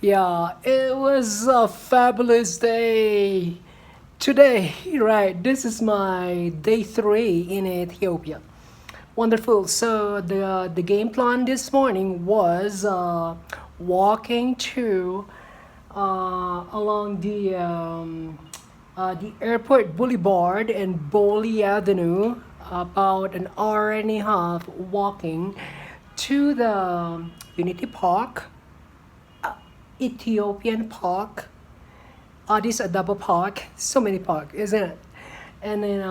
Yeah, it was a fabulous day today, right? This is my day three in Ethiopia. Wonderful. So the game plan this morning was walking to along the airport boulevard and Boli Avenue, about an hour and a half walking to the Unity Park, Ethiopian Park, Addis Ababa Park, so many park, isn't it? And then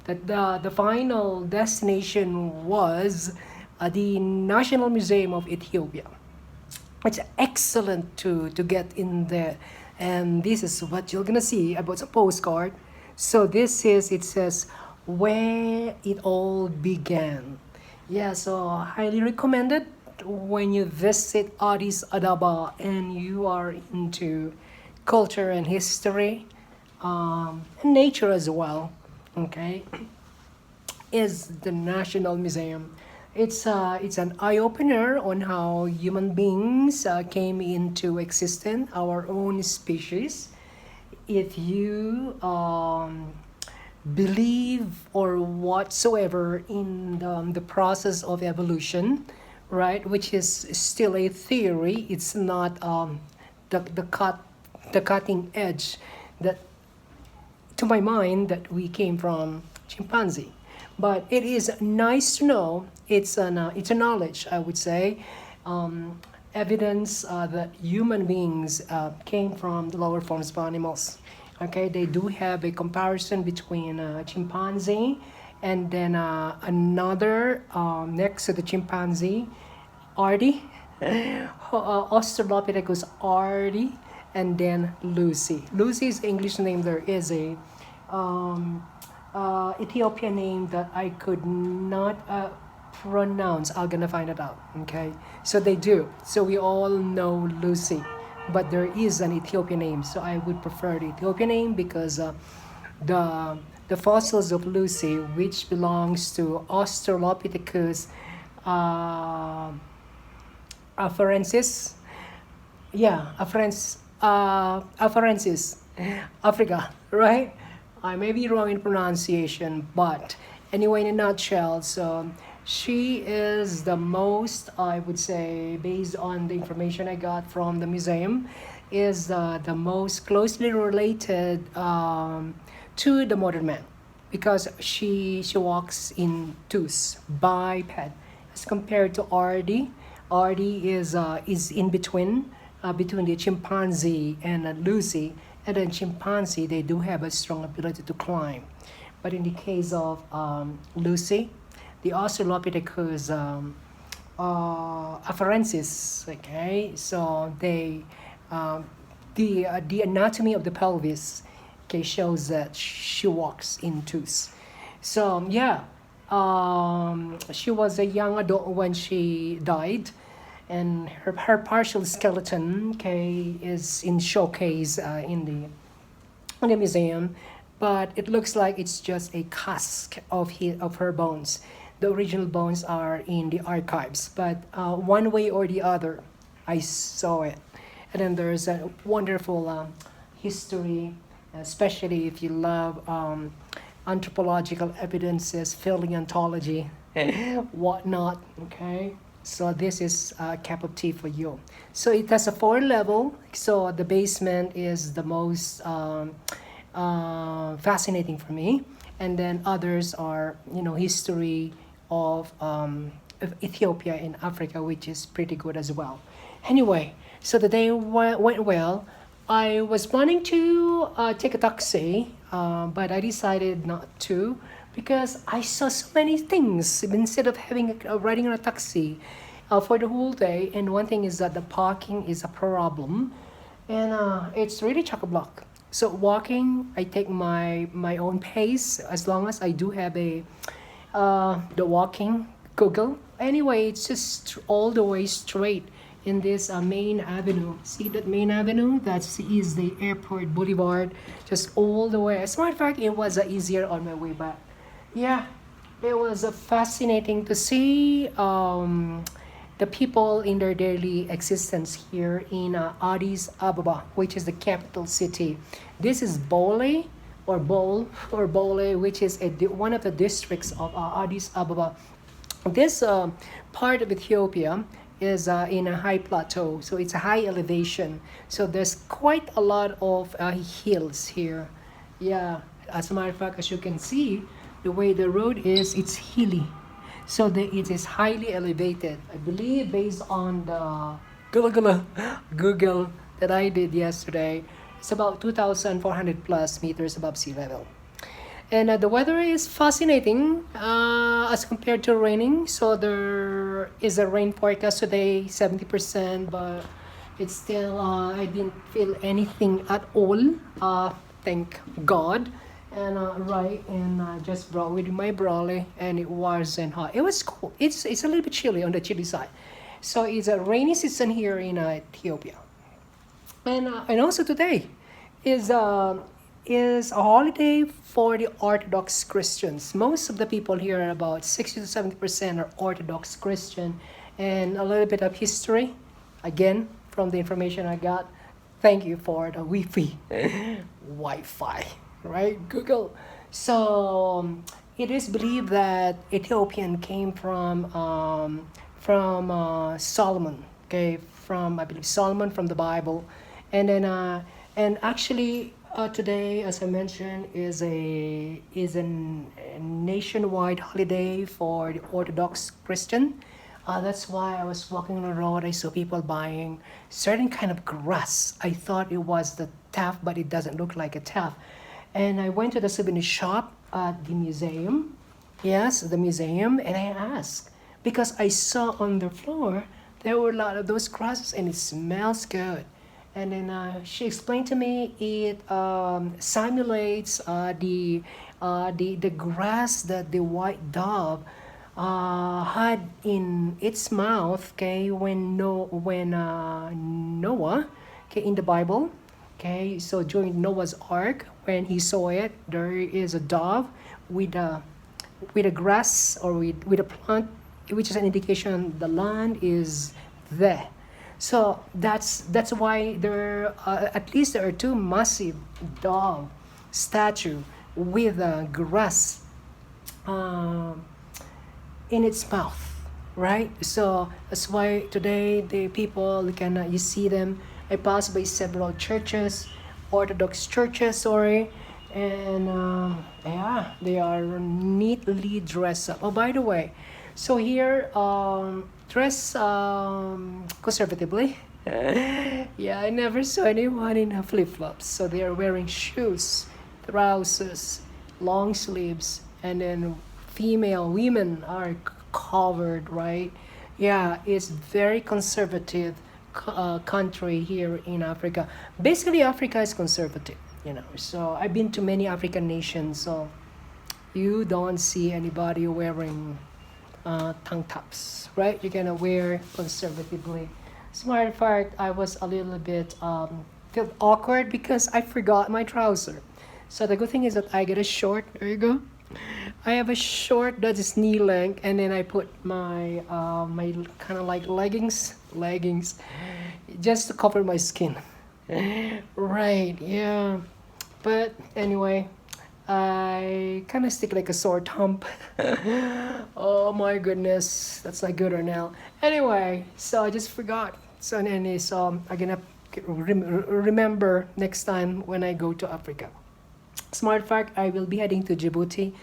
the final destination was the National Museum of Ethiopia. It's excellent to get in there, and this is what you're gonna see about the postcard. So it says where it all began. Yeah, so highly recommended when you visit Addis Ababa and you are into culture and history, and nature as well. Okay, is the National Museum. It's an eye opener on how human beings came into existence, our own species. If you believe or whatsoever in the process of evolution, right, which is still a theory, it's not the cutting edge that to my mind that we came from chimpanzee. But it is nice to know it's a knowledge, I would say, evidence that human beings came from the lower forms of animals. Okay, they do have a comparison between chimpanzee and then another next to the chimpanzee, Artie, Australopithecus Artie, and then Lucy. Lucy's English name there is a Ethiopian name that I could not pronounce. I'm gonna find it out. Okay, so they do. So we all know Lucy, but there is an Ethiopian name. So I would prefer the Ethiopian name because the fossils of Lucy, which belongs to Australopithecus afarensis, yeah, afarensis, Africa, right? I may be wrong in pronunciation, but anyway, in a nutshell, so she is the most, I would say, based on the information I got from the museum, is the most closely related to the modern man because she walks in twos, biped, as compared to Ardi. Ardi is in between the chimpanzee and Lucy, and then chimpanzee they do have a strong ability to climb, but in the case of Lucy, the Australopithecus afarensis, okay, so the anatomy of the pelvis, okay, shows that she walks in twos. So yeah, she was a young adult when she died, and her partial skeleton, okay, is in showcase in the museum, but it looks like it's just a cask of her bones. The original bones are in the archives, but one way or the other, I saw it. And then there's a wonderful history, especially if you love anthropological evidences, paleontology, whatnot. Okay, so this is a cup of tea for you. So it has a four level. So the basement is the most fascinating for me, and then others are history of Ethiopia in Africa, which is pretty good as well. Anyway, so the day went well. I was planning to take a taxi, but I decided not to because I saw so many things instead of riding on a taxi for the whole day. And one thing is that the parking is a problem, and it's really chock-a-block. So walking, I take my own pace as long as I do have the walking Google. Anyway, it's just all the way straight in this main avenue. See that main avenue? That is the airport boulevard, just all the way. As a matter of fact, it was easier on my way back. Yeah, it was fascinating to see the people in their daily existence here in Addis Ababa, which is the capital city. This is Bole, which is one of the districts of Addis Ababa. This part of Ethiopia is in a high plateau, so it's a high elevation. So there's quite a lot of hills here. Yeah, as a matter of fact, as you can see, the way the road is, it's hilly. So it is highly elevated. I believe based on the Google that I did yesterday, it's about 2,400 plus meters above sea level. And the weather is fascinating as compared to raining. So there is a rain forecast today, 70%, but it's still, I didn't feel anything at all. Thank God. And just brought with my brolly, and it wasn't hot. It was cool. It's a little bit chilly on the chilly side. So it's a rainy season here in Ethiopia. And also today is a holiday for the Orthodox Christians. Most of the people here, are about 60 to 70%, are Orthodox Christian. And a little bit of history, again, from the information I got. Thank you for the Wi-Fi, right? Google. So it is believed that Ethiopian came from Solomon, okay, from, I believe, Solomon from the Bible. And then and actually today, as I mentioned, is a nationwide holiday for the Orthodox Christian. That's why I was walking on the road. I saw people buying certain kind of grass. I thought it was the taff, but it doesn't look like a taff. And I went to the souvenir shop at the museum. Yes, the museum, and I asked because I saw on the floor there were a lot of those grasses, and it smells good. And then she explained to me it simulates the grass that the white dove had in its mouth, okay, when Noah, okay, in the Bible, okay, so during Noah's ark, when he saw it, there is a dove with a grass or with a plant, which is an indication the land is there. So that's why there at least there are two massive dove statue with grass in its mouth, right? So that's why today the people you see them. I passed by several churches, Orthodox churches, sorry, and yeah, they are neatly dressed up. Oh, by the way, so here dress conservatively. Yeah, I never saw anyone in flip-flops. So they are wearing shoes, trousers, long sleeves, and then women are covered, right? Yeah, it's very conservative country here in Africa. Basically, Africa is conservative, So I've been to many African nations, so you don't see anybody wearing tank tops, right? You're gonna wear conservatively. As a matter of fact, I was a little bit felt awkward because I forgot my trouser. So the good thing is that I get a short. There you go. I have a short that is knee length, and then I put my my kind of like leggings, just to cover my skin. Right? Yeah. But anyway, I kind of stick like a sore thumb. Oh my goodness, that's not good or now. Anyway, so I just forgot. So anyway, so I'm gonna remember next time when I go to Africa. Smart fact, I will be heading to Djibouti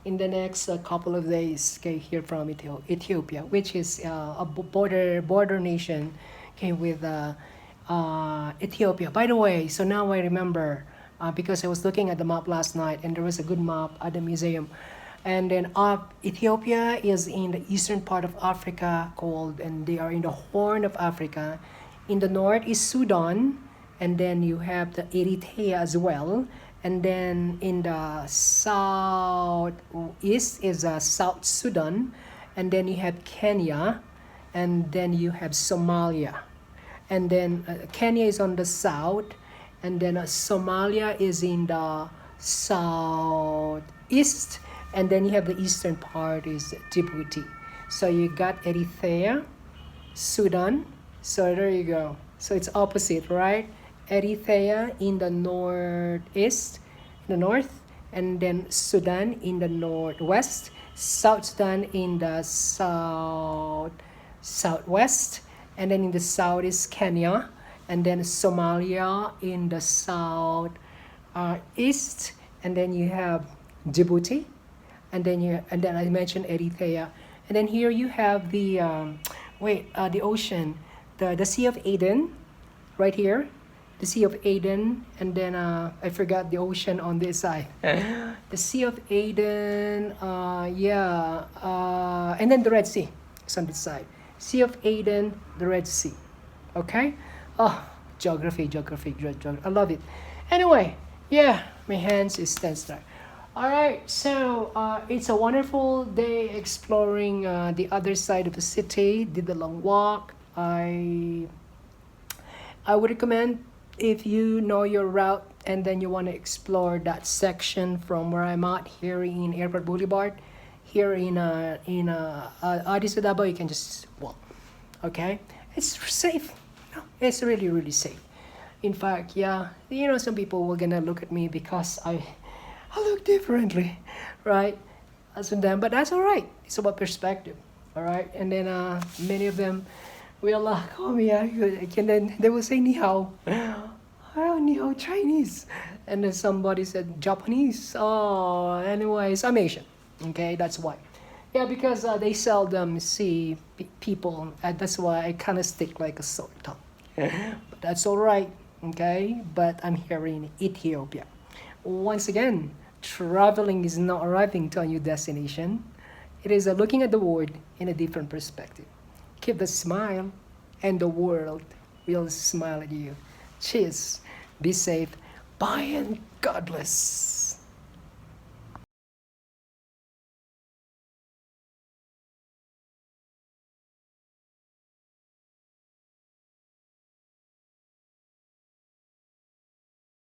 in the next couple of days, okay, here from Ethiopia, which is a border nation, okay, with Ethiopia. By the way, so now I remember because I was looking at the map last night, and there was a good map at the museum. And then Ethiopia is in the eastern part of Africa and they are in the Horn of Africa. In the north is Sudan, and then you have the Eritrea as well. And then in the southeast is South Sudan, and then you have Kenya, and then you have Somalia. And then Kenya is on the south, and then Somalia is in the southeast, and then you have the eastern part is Djibouti. So you got Eritrea, Sudan. So there you go. So it's opposite, right? Eritrea in the northeast, in the north, and then Sudan in the northwest, South Sudan in the southwest, and then in the south is Kenya, and then Somalia in the south east, and then you have Djibouti, and then I mentioned Eritrea, and then here you have the the ocean, the Sea of Aden, right here, the Sea of Aden, and then I forgot the ocean on this side. The Sea of Aden, and then the Red Sea is on this side. Sea of Aden, the Red Sea. Okay? Oh, geography. I love it. Anyway, yeah, my hands is tense there. All right, so it's a wonderful day exploring the other side of the city. Did the long walk. I would recommend if you know your route and then you want to explore that section from where I'm at here in Airport Boulevard, here in Addis Ababa, you can just walk. Okay, it's safe. No, it's really safe. In fact, yeah, some people were gonna look at me because I look differently, right? As from them, but that's all right. It's about perspective, all right. And then many of them will call me, and then they will say ni hao, oh, ni hao Chinese, and then somebody said Japanese. Oh, anyways, I'm Asian. Okay, that's why. Yeah, because they seldom see people. That's why I kind of stick like a sore tongue. But that's all right. Okay, but I'm here in Ethiopia. Once again, traveling is not arriving to a new destination. It is looking at the world in a different perspective. Keep the smile, and the world will smile at you. Cheers. Be safe. Bye and God bless.